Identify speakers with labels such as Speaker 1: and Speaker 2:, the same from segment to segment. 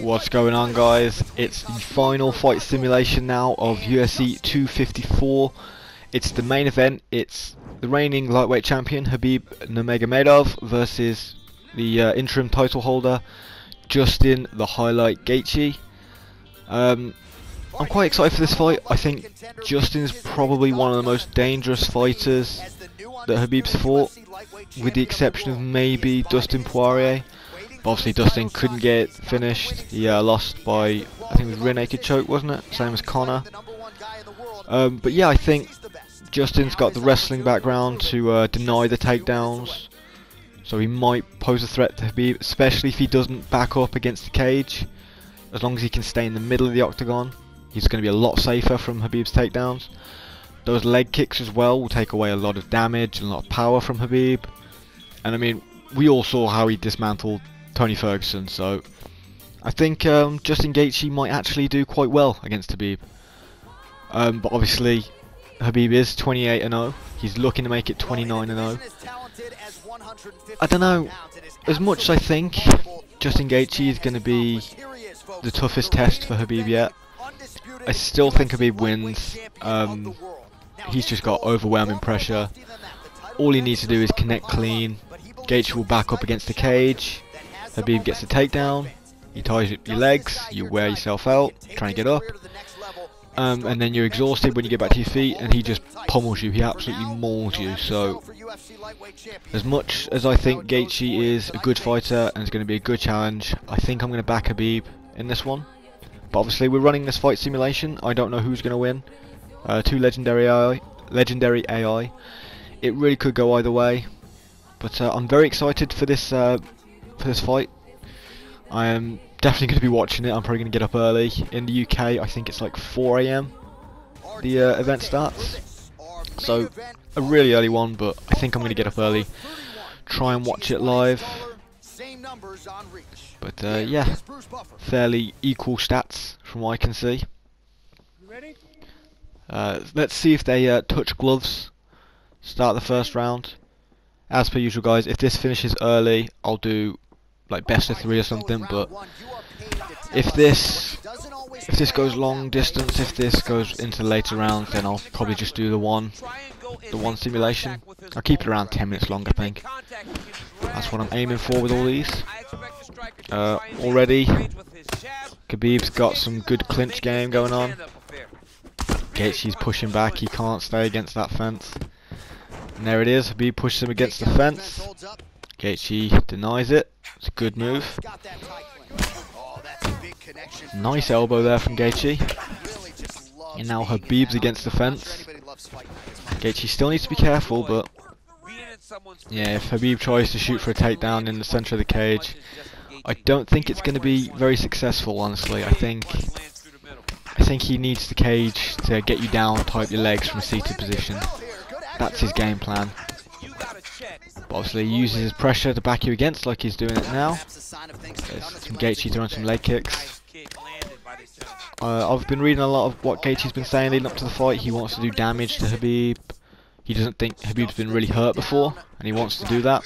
Speaker 1: What's going on, guys? It's the final fight simulation now of UFC 254. It's the main event. It's the reigning lightweight champion Khabib Nurmagomedov versus the interim title holder Justin the Highlight Gaethje. I'm quite excited for this fight. I think Justin is probably one of the most dangerous fighters that Khabib's fought, with the exception of maybe Dustin Poirier. But obviously Dustin couldn't get it finished. He lost by, I think it was rear naked choke, wasn't it? Same as Conor. But yeah, I think Justin's got the wrestling background to deny the takedowns, so he might pose a threat to Khabib, especially if he doesn't back up against the cage. As long as he can stay in the middle of the octagon, he's going to be a lot safer from Khabib's takedowns. Those leg kicks as well will take away a lot of damage and a lot of power from Khabib. And I mean, we all saw how he dismantled Tony Ferguson, so I think Justin Gaethje might actually do quite well against Khabib. But obviously Khabib is 28-0. He's looking to make it 29-0. I don't know, as much as I think Justin Gaethje is going to be the toughest test for Khabib yet, I still think Khabib wins. He's just got overwhelming pressure. All he needs to do is connect clean. Gaethje will back up against the cage. Khabib gets the takedown. He ties your legs. You wear yourself out trying to get up. And then you're exhausted when you get back to your feet, and he just pummels you. He absolutely mauls you. So, as much as I think Gaethje is a good fighter and is going to be a good challenge, I think I'm going to back Khabib in this one. But obviously we're running this fight simulation. I don't know who's going to win. Two legendary AI. It really could go either way. But I'm very excited for this fight. I am definitely going to be watching it. I'm probably going to get up early. In the UK, I think it's like 4 AM the event starts. So a really early one, but I think I'm going to get up early, try and watch it live. But yeah, fairly equal stats from what I can see. Let's see if they touch gloves. Start the first round. As per usual, guys, if this finishes early, I'll do like best of 3 or something. But if this goes long distance, if this goes into later rounds, then I'll probably just do the one simulation. I'll keep it around 10 minutes long, I think. That's what I'm aiming for with all these. Already, Khabib's got some good clinch game going on. Gaethje's pushing back. He can't stay against that fence. And there it is. Khabib pushes him against the fence. Gaethje denies it. It's a good move. Nice elbow there from Gaethje. And now Khabib's against the fence. Gaethje still needs to be careful, but yeah, if Khabib tries to shoot for a takedown in the center of the cage, I don't think it's going to be very successful, honestly. I think he needs the cage to get you down, tie up your legs from a seated position. That's his game plan. But obviously he uses his pressure to back you against, like he's doing it now. There's some Gaethje throwing some leg kicks. I've been reading a lot of what Gaethje's been saying leading up to the fight. He wants to do damage to Khabib. He doesn't think Khabib's been really hurt before, and he wants to do that.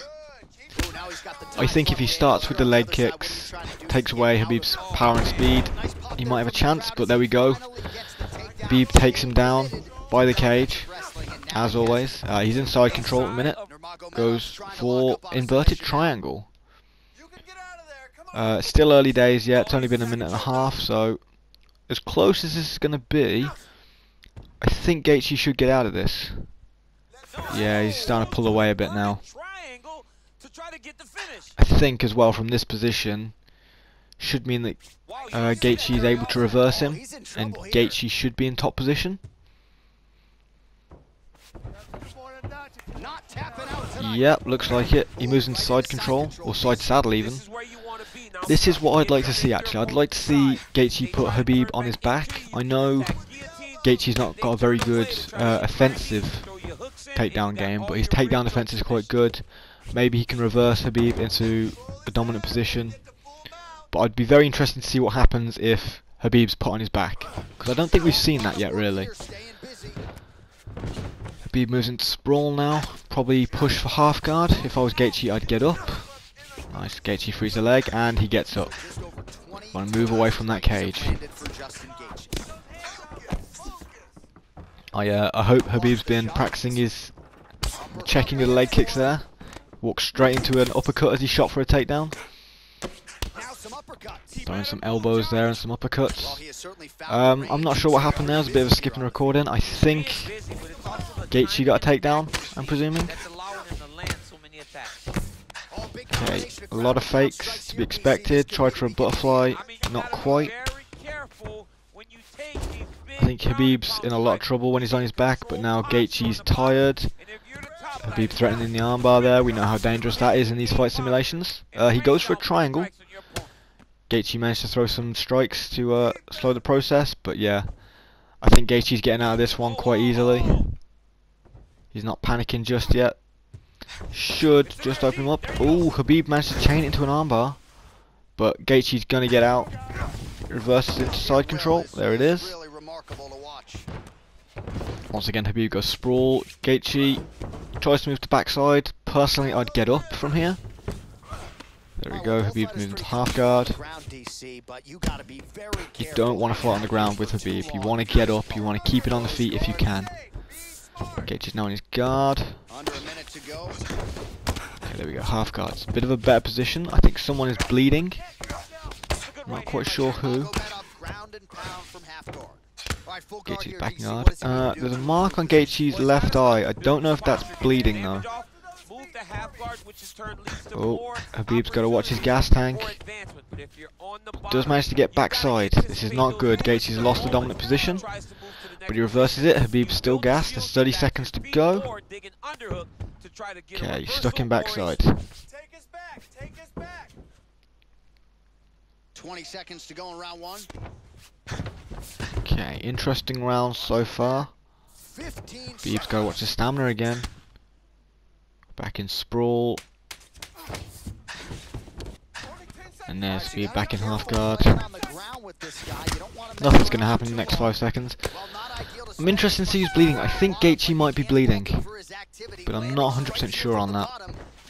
Speaker 1: I think if he starts with the leg kicks, takes away Khabib's power and speed, he might have a chance, but there we go. Khabib takes him down by the cage, as always. He's in side control at the minute. Goes for inverted triangle. Still early days yet. It's only been a minute and a half, so as close as this is going to be, I think Gaethje should get out of this. Yeah, he's starting to pull away a bit now. I think as well from this position should mean that Gaethje is able to reverse him, and Gaethje should be in top position. Yep, looks like it. He moves into side control, or side saddle even. This is what I'd like to see, actually. I'd like to see Gaethje put Khabib on his back. I know Gaethje's not got a very good offensive takedown game, but his takedown defense is quite good. Maybe he can reverse Khabib into a dominant position. But I'd be very interested to see what happens if Khabib's put on his back, because I don't think we've seen that yet, really. Khabib moves into sprawl now. Probably push for half guard. If I was Gaethje, I'd get up. Nice, Gaethje frees the leg, and he gets up. Want to move away from that cage. I hope Khabib's been practicing his checking the leg kicks there. Walked straight into an uppercut as he shot for a takedown. Throwing some elbows there and some uppercuts. I'm not sure what happened there. There's a bit of a skip in recording. I think Gaethje got a takedown, I'm presuming. Okay, a lot of fakes to be expected. Tried for a butterfly, not quite. I think Khabib's in a lot of trouble when he's on his back, but now Gaethje's tired. Khabib threatening the armbar there. We know how dangerous that is in these fight simulations. He goes for a triangle. Gaethje managed to throw some strikes to slow the process, but yeah, I think Gaethje's getting out of this one quite easily. He's not panicking just yet. Should just open him up. Oh, Khabib managed to chain it into an armbar, but Gaethje's gonna get out. Reverses into side control. There it is. Once again, Khabib goes sprawl. Gaethje tries to move to backside. Personally, I'd get up from here. There we go. Khabib's moving to half guard. You don't want to fight on the ground with Khabib. You want to get up. You want to keep it on the feet if you can. Gaethje's now in his guard. Okay, there we go. Half guard. It's a bit of a better position. I think someone is bleeding. I'm not quite sure who. Gaethje's back guard. There's a mark on Gaethje's left eye. I don't know if that's bleeding though. Oh, Khabib's got to watch his gas tank. Does manage to get backside. This is not good. Gaethje's lost the dominant position, but he reverses it. Khabib's still gassed. There's 30 seconds to go. Okay, he's stuck in backside.
Speaker 2: 20 seconds to go in round one.
Speaker 1: Okay, interesting round so far. Khabib's got to watch his stamina again. Back in sprawl. And there's Khabib back in half guard. Nothing's going to happen in the next 5 seconds. I'm interested to see who's bleeding. I think Gaethje might be bleeding, but I'm not 100% sure on that.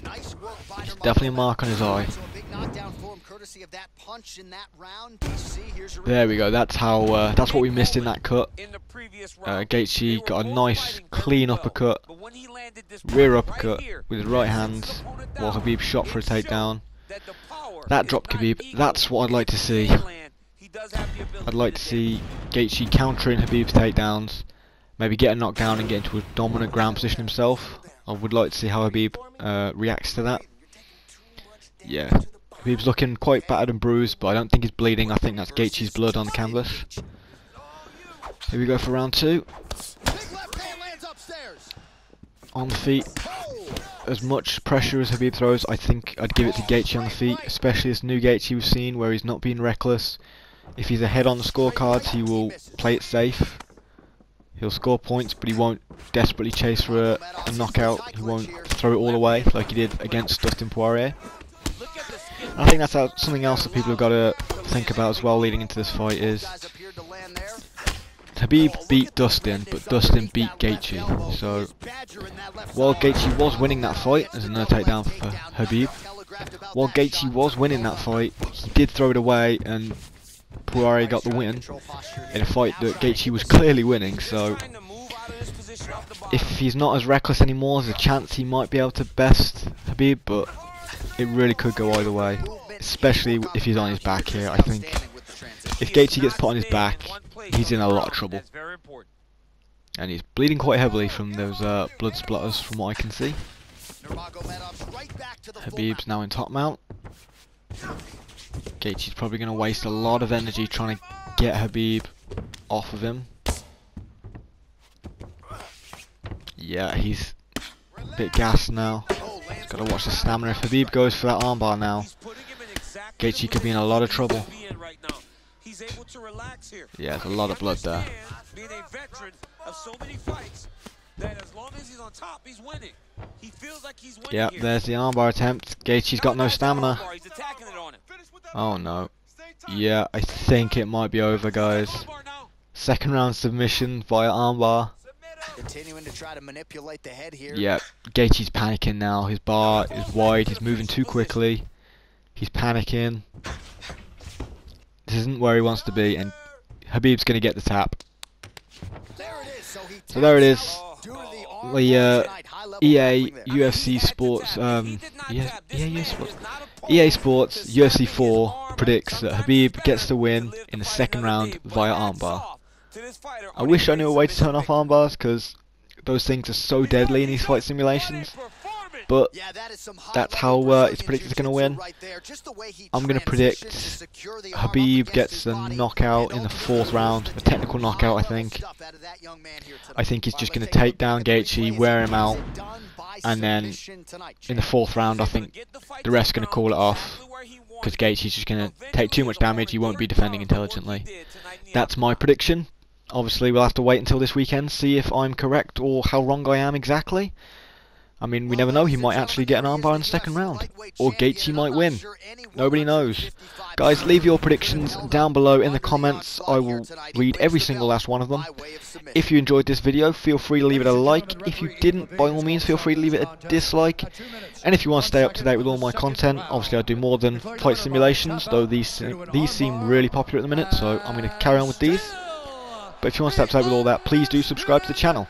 Speaker 1: There's definitely a mark on his eye. There we go. That's how. That's what we missed in that cut. Gaethje got a nice, clean uppercut, rear uppercut with his right hand, while Khabib shot for a takedown. That dropped Khabib. That's what I'd like to see. I'd like to see Gaethje countering Khabib's takedowns, maybe get a knockdown and get into a dominant ground position himself. I would like to see how Khabib reacts to that. Yeah, Khabib's looking quite battered and bruised, but I don't think he's bleeding. I think that's Gaethje's blood on the canvas. Here we go for round two. On the feet. As much pressure as Khabib throws, I think I'd give it to Gaethje on the feet, especially this new Gaethje we've seen where he's not being reckless. If he's ahead on the scorecards, he will play it safe. He'll score points, but he won't desperately chase for a knockout. He won't throw it all away like he did against Dustin Poirier. And I think that's something else that people have got to think about as well leading into this fight is Khabib beat Dustin, but Dustin beat Gaethje. So while Gaethje was winning that fight, there's another takedown for Khabib. While Gaethje was winning that fight, he did throw it away, and Poirier got the win in a fight that Gaethje was clearly winning. So if he's not as reckless anymore, there's a chance he might be able to best Khabib, but it really could go either way, especially if he's on his back here. I think if Gaethje gets put on his back, he's in a lot of trouble. And he's bleeding quite heavily from those blood splatters from what I can see. Khabib's now in top mount. Gaethje's probably going to waste a lot of energy trying to get Khabib off of him. Yeah, he's a bit gassed now. He's got to watch the stamina. If Khabib goes for that armbar now, Gaethje could be in a lot of trouble. Yeah, there's a lot of blood there. Yeah, there's the armbar attempt. Gaethje's got no stamina. Oh no. Yeah, I think it might be over, guys. Second round submission via armbar.
Speaker 2: Continuing to try to manipulate the head here.
Speaker 1: Yeah, Gaethje's panicking now. His bar is wide. He's moving too quickly. He's panicking. This isn't where he wants to be, and Khabib's going to get the tap. So there it is. The EA UFC Sports, EA Sports UFC 4 predicts that Khabib gets the win in the second round via armbar. I wish I knew a way to turn off armbars, because those things are so deadly in these fight simulations. But that's how it's predicted he's going to win. I'm going to predict Khabib gets the knockout in the 4th round, a technical knockout I think. I think he's just going to take down Gaethje, wear him out, and then in the 4th round I think the ref's going to call it off, because Gaethje's just going to take too much damage, he won't be defending intelligently. That's my prediction. Obviously we'll have to wait until this weekend, see if I'm correct or how wrong I am exactly. I mean, we never know, he might actually get an armbar in the second round. Or Gaethje might win. Nobody knows. Guys, leave your predictions down below in the comments. I will read every single last one of them. If you enjoyed this video, feel free to leave it a like. If you didn't, by all means, feel free to leave it a dislike. And if you want to stay up to date with all my content, obviously I do more than fight simulations, though these seem really popular at the minute, so I'm going to carry on with these. But if you want to stay up to date with all that, please do subscribe to the channel.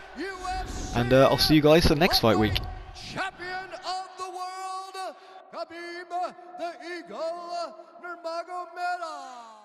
Speaker 1: And I'll see you guys for the next fight week.
Speaker 3: Champion of the world, Khabib the Eagle Nurmagomedov.